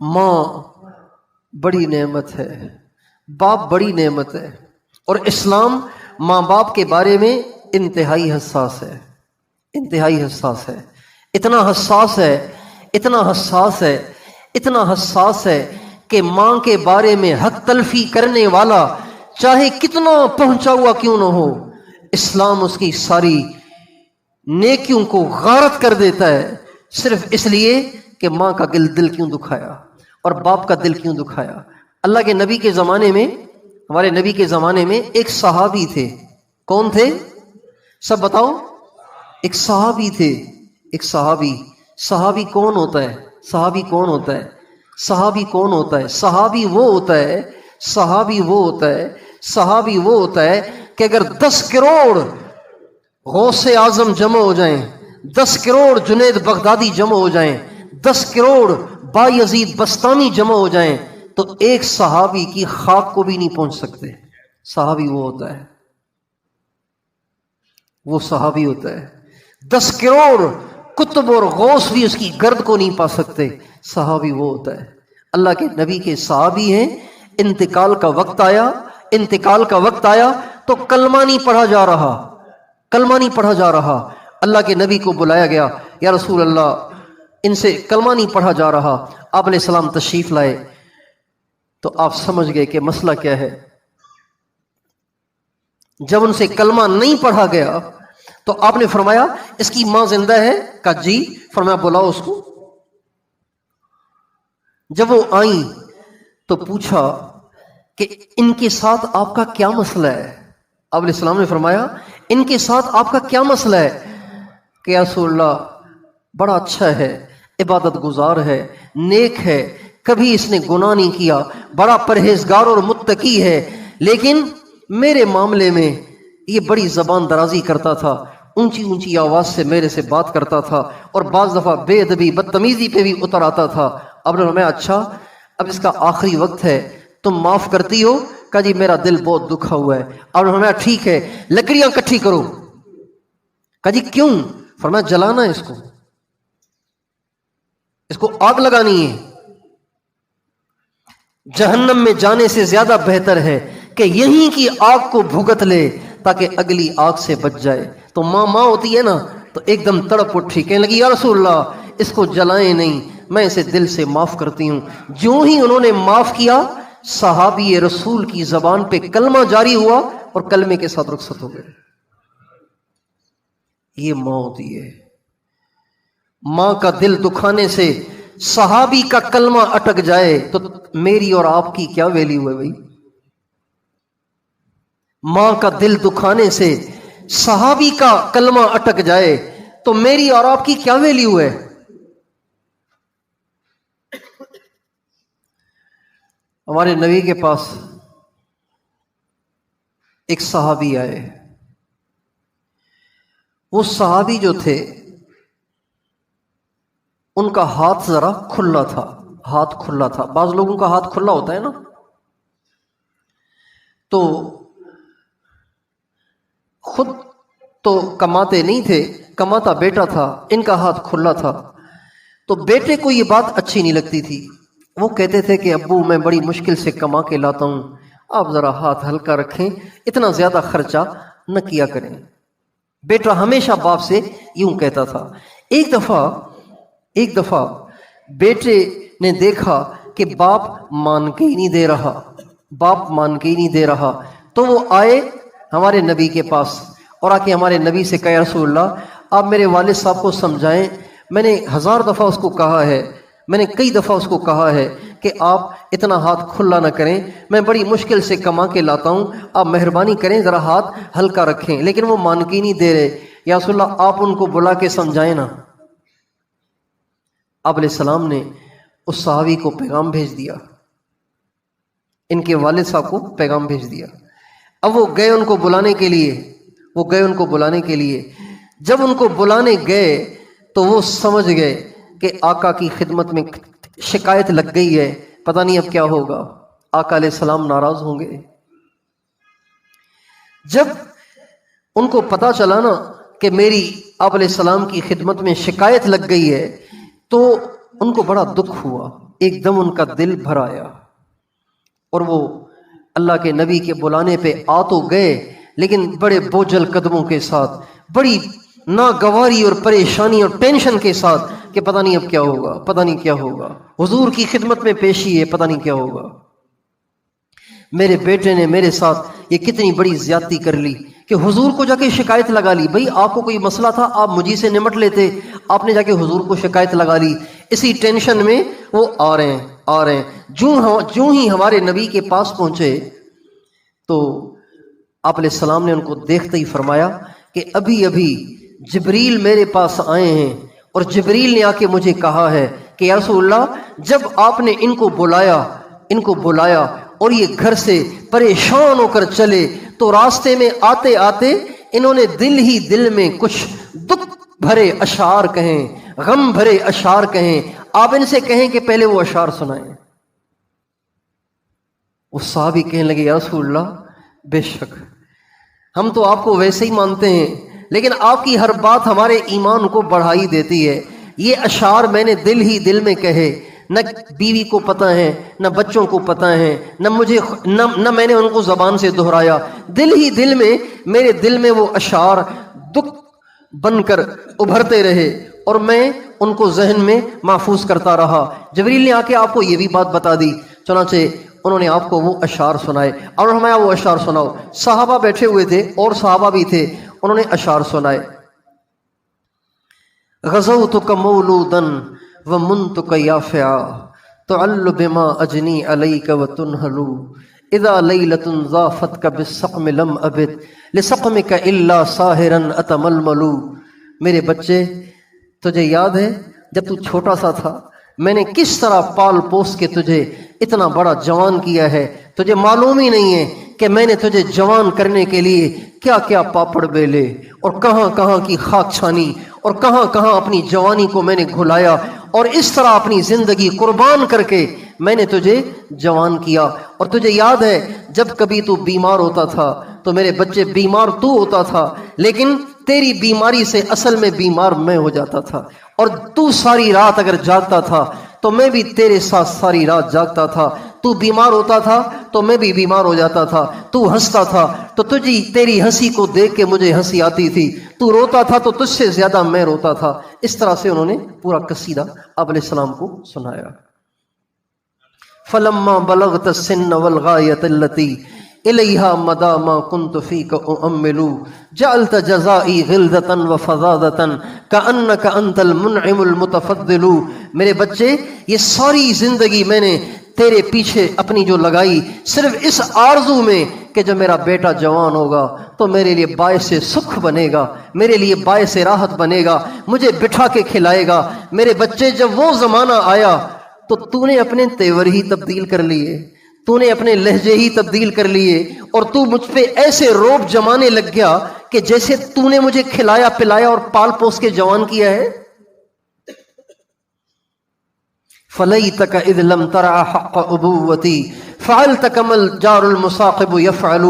ماں بڑی نعمت ہے، باپ بڑی نعمت ہے، اور اسلام ماں باپ کے بارے میں انتہائی حساس ہے، انتہائی حساس ہے، اتنا حساس ہے، اتنا حساس ہے، اتنا حساس ہے کہ ماں کے بارے میں حق تلفی کرنے والا چاہے کتنا پہنچا ہوا کیوں نہ ہو، اسلام اس کی ساری نیکیوں کو غارت کر دیتا ہے، صرف اس لیے کہ ماں کا دل کیوں دکھایا اور باپ کا دل کیوں دکھایا۔ اللہ کے نبی کے زمانے میں، ہمارے نبی کے زمانے میں ایک صحابی تھے۔ کون تھے؟ سب بتاؤ۔ ایک صحابی تھے، ایک صحابی۔ صحابی کون ہوتا ہے؟ صحابی کون ہوتا ہے؟ صحابی کون ہوتا ہے؟ صحابی وہ ہوتا ہے، صحابی وہ ہوتا ہے، صحابی وہ ہوتا ہے کہ اگر 10 کروڑ غوث اعظم جمع ہو جائیں، 10 کروڑ جنید بغدادی جمع ہو جائیں، 10 کروڑ بایزید بستانی جمع ہو جائیں تو ایک صحابی کی خاک کو بھی نہیں پہنچ سکتے۔ صحابی وہ ہوتا ہے، وہ صحابی ہوتا ہے۔ 10 کروڑ کتب اور غوث بھی اس کی گرد کو نہیں پا سکتے، صحابی وہ ہوتا ہے۔ اللہ کے نبی کے صحابی ہیں، انتقال کا وقت آیا، انتقال کا وقت آیا تو کلمہ نہیں پڑھا جا رہا، کلمہ نہیں پڑھا جا رہا۔ اللہ کے نبی کو بلایا گیا، یا رسول اللہ ان سے کلمہ نہیں پڑھا جا رہا۔ آپ علیہ السلام تشریف لائے تو آپ سمجھ گئے کہ مسئلہ کیا ہے۔ جب ان سے کلمہ نہیں پڑھا گیا تو آپ نے فرمایا اس کی ماں زندہ ہے؟ کہا جی۔ فرمایا بلاؤ اس کو۔ جب وہ آئیں تو پوچھا کہ ان کے ساتھ آپ کا کیا مسئلہ ہے؟ آپ علیہ السلام نے فرمایا ان کے ساتھ آپ کا کیا مسئلہ ہے؟ کہ یا رسول اللہ بڑا اچھا ہے، عبادت گزار ہے، نیک ہے، کبھی اس نے گناہ نہیں کیا، بڑا پرہیزگار اور متقی ہے، لیکن میرے معاملے میں یہ بڑی زبان درازی کرتا تھا، اونچی اونچی آواز سے میرے سے بات کرتا تھا، اور بعض دفعہ بے ادبی بدتمیزی پہ بھی اتر آتا تھا۔ اب نے فرمایا اچھا اب اس کا آخری وقت ہے، تم معاف کرتی ہو؟ کہا جی میرا دل بہت دکھا ہوا ہے۔ اب نے فرمایا ٹھیک ہے لکڑیاں اکٹھی کرو۔ کہا جی کیوں؟ فرمایا جلانا ہے اس کو آگ لگانی ہے۔ جہنم میں جانے سے زیادہ بہتر ہے کہ یہیں کی آگ کو بھگت لے تاکہ اگلی آگ سے بچ جائے۔ تو ماں ہوتی ہے نا، تو ایک دم تڑپ اٹھی، کہنے لگی یا رسول اللہ اس کو جلائیں نہیں، میں اسے دل سے معاف کرتی ہوں۔ جو ہی انہوں نے معاف کیا، صحابی رسول کی زبان پہ کلمہ جاری ہوا اور کلمے کے ساتھ رخصت ہو گئے۔ یہ ماں ہوتی ہے۔ ماں کا دل دکھانے سے صحابی کا کلمہ اٹک جائے تو میری اور آپ کی کیا ویلیو ہے بھائی؟ ماں کا دل دکھانے سے صحابی کا کلمہ اٹک جائے تو میری اور آپ کی کیا ویلیو ہے؟ ہمارے نبی کے پاس ایک صحابی آئے، وہ صحابی جو تھے ان کا ہاتھ ذرا کھلا تھا، ہاتھ کھلا تھا۔ بعض لوگوں کا ہاتھ کھلا ہوتا ہے نا، تو خود تو کماتے نہیں تھے، کماتا بیٹا تھا، ان کا ہاتھ کھلا تھا۔ تو بیٹے کو یہ بات اچھی نہیں لگتی تھی، وہ کہتے تھے کہ ابو میں بڑی مشکل سے کما کے لاتا ہوں، آپ ذرا ہاتھ ہلکا رکھیں، اتنا زیادہ خرچہ نہ کیا کریں۔ بیٹا ہمیشہ باپ سے یوں کہتا تھا۔ ایک دفعہ بیٹے نے دیکھا کہ باپ مان کے ہی نہیں دے رہا، باپ مان کے ہی نہیں دے رہا، تو وہ آئے ہمارے نبی کے پاس اور آ کے ہمارے نبی سے کہا یا رسول اللہ آپ میرے والد صاحب کو سمجھائیں، میں نے 1000 دفعہ اس کو کہا ہے، میں نے کئی دفعہ اس کو کہا ہے کہ آپ اتنا ہاتھ کھلا نہ کریں، میں بڑی مشکل سے کما کے لاتا ہوں، آپ مہربانی کریں ذرا ہاتھ ہلکا رکھیں، لیکن وہ مان کے نہیں دے رہے۔ یا رسول اللہ آپ ان کو بلا کے سمجھائیں نا۔ آپ علیہ السلام نے اس صحابی کو پیغام بھیج دیا، ان کے والد صاحب کو پیغام بھیج دیا۔ اب وہ گئے ان کو بلانے کے لیے، جب ان کو بلانے گئے تو وہ سمجھ گئے کہ آقا کی خدمت میں شکایت لگ گئی ہے، پتہ نہیں اب کیا ہوگا، آقا علیہ السلام ناراض ہوں گے۔ جب ان کو پتہ چلا نا کہ میری آپ علیہ السلام کی خدمت میں شکایت لگ گئی ہے تو ان کو بڑا دکھ ہوا، ایک دم ان کا دل بھر آیا اور وہ اللہ کے نبی کے بلانے پہ آ تو گئے لیکن بڑے بوجھل قدموں کے ساتھ، بڑی ناگواری اور پریشانی اور ٹینشن کے ساتھ کہ پتہ نہیں اب کیا ہوگا، پتہ نہیں کیا ہوگا، حضور کی خدمت میں پیشی ہے، پتہ نہیں کیا ہوگا، میرے بیٹے نے میرے ساتھ یہ کتنی بڑی زیادتی کر لی کہ حضور کو جا کے شکایت لگا لی۔ بھئی آپ کو کوئی مسئلہ تھا، آپ مجھے سے نمٹ لیتے، آپ نے جا کے حضور کو شکایت لگا لی۔ اسی ٹینشن میں وہ آ رہے ہیں، جوں ہی ہمارے نبی کے پاس پہنچے تو آپ علیہ السلام نے ان کو دیکھتے ہی فرمایا کہ ابھی ابھی جبریل میرے پاس آئے ہیں اور جبریل نے آ کے مجھے کہا ہے کہ یا رسول اللہ جب آپ نے ان کو بلایا اور یہ گھر سے پریشان ہو کر چلے تو راستے میں آتے آتے انہوں نے دل ہی دل میں کچھ دکھ بھرے اشعار کہیں، غم بھرے اشعار کہیں، آپ ان سے کہیں کہ پہلے وہ اشعار سنائیں۔ وہ صحابی کہنے لگے یا رسول اللہ بے شک ہم تو آپ کو ویسے ہی مانتے ہیں لیکن آپ کی ہر بات ہمارے ایمان کو بڑھائی دیتی ہے۔ یہ اشعار میں نے دل ہی دل میں کہے، نہ بیوی کو پتہ ہے، نہ بچوں کو پتہ ہے، نہ میں نے ان کو زبان سے دہرایا، دل ہی دل میں میرے دل میں وہ اشعار دکھ بن کر ابھرتے رہے اور میں ان کو ذہن میں محفوظ کرتا رہا۔ جبریل نے آ کے آپ کو یہ بھی بات بتا دی، چنانچہ انہوں نے آپ کو وہ اشعار سنائے اور ہمیں وہ اشعار سناؤ۔ صحابہ بیٹھے ہوئے تھے اور صحابہ بھی تھے، انہوں نے اشعار سنائے۔ غزوتک مولودا ومنتک یافعا تعل بما اجنی علیک وتنہل اذا لیلۃ ضافتک بالسقم لم ابت لسقمک الا ساہرا اتململ۔ میرے بچے تجھے یاد ہے جب تو چھوٹا سا تھا میں نے کس طرح پال پوس کے تجھے اتنا بڑا جوان کیا ہے، تجھے معلوم ہی نہیں ہے کہ میں نے تجھے جوان کرنے کے لیے کیا کیا پاپڑ بیلے اور کہاں کہاں کی خاک چھانی اور کہاں کہاں اپنی جوانی کو میں نے گھلایا اور اس طرح اپنی زندگی قربان کر کے میں نے تجھے جوان کیا۔ اور تجھے یاد ہے جب کبھی تو بیمار ہوتا تھا تو میرے بچے بیمار تو ہوتا تھا لیکن تیری بیماری سے اصل میں بیمار میں ہو جاتا تھا، اور تو ساری رات اگر جاگتا تھا تو میں بھی تیرے ساتھ ساری رات جاگتا تھا، تو بیمار ہوتا تھا تو میں بھی بیمار ہو جاتا تھا، تو ہنستا تھا تو تیری ہنسی کو دیکھ کے مجھے ہنسی آتی تھی، تو روتا تھا تو تجھ سے زیادہ میں روتا تھا۔ اس طرح سے انہوں نے پورا قصیدہ آپ علیہ السلام کو سنایا۔ فلما بلغت السن والغایۃ التی الیہا مدا ما کنت فیک اؤمل جعلت جزائی غلظۃ وفظاظۃ کأنک انت المنعم المتفضل۔ میرے بچے یہ ساری زندگی میں نے تیرے پیچھے اپنی جو لگائی صرف اس آرزو میں کہ جب میرا بیٹا جوان ہوگا تو میرے لیے باعث سکھ بنے گا، میرے لیے باعث راحت بنے گا، مجھے بٹھا کے کھلائے گا۔ میرے بچے جب وہ زمانہ آیا تو نے اپنے تیور ہی تبدیل کر لیے، تو نے اپنے لہجے ہی تبدیل کر لیے اور تو مجھ پہ ایسے روب جمانے لگ گیا کہ جیسے تو نے مجھے کھلایا پلایا اور پال پوس کے جوان کیا ہے۔ فلیتک اذ لم ترع حق ابوتی فعلت کما الجار المصاقب یفعل۔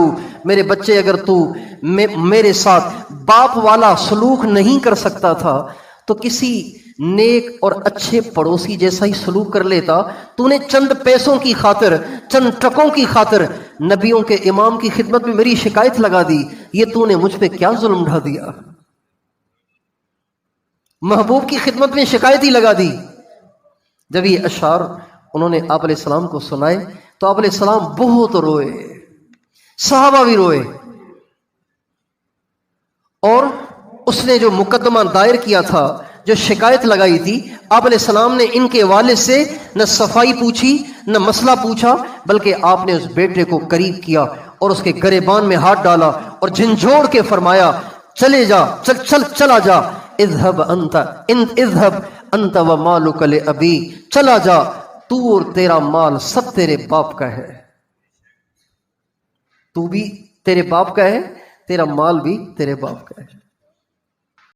میرے بچے اگر تو میرے ساتھ باپ والا سلوک نہیں کر سکتا تھا تو کسی نیک اور اچھے پڑوسی جیسا ہی سلوک کر لیتا۔ تو نے چند پیسوں کی خاطر، چند ٹکوں کی خاطر نبیوں کے امام کی خدمت میں میری شکایت لگا دی، یہ تو نے مجھ پہ کیا ظلم ڈھا دیا؟ محبوب کی خدمت میں شکایت ہی لگا دی۔ جب یہ اشعار انہوں نے آپ علیہ السلام کو سنائے تو آپ علیہ السلام بہت روئے، صحابہ بھی روئے، اور اس نے جو مقدمہ دائر کیا تھا، جو شکایت لگائی تھی، آپ علیہ السلام نے ان کے والد سے نہ صفائی پوچھی نہ مسئلہ پوچھا، بلکہ آپ نے اس بیٹے کو قریب کیا اور اس کے گریبان میں ہاتھ ڈالا اور جھنجھوڑ کے فرمایا چلے جا، چلا جا، اذهب انت ومالک لابی، چلا جا، تو اور تیرا مال سب تیرے باپ کا ہے، تو بھی تیرے باپ کا ہے، تیرا مال بھی تیرے باپ کا ہے۔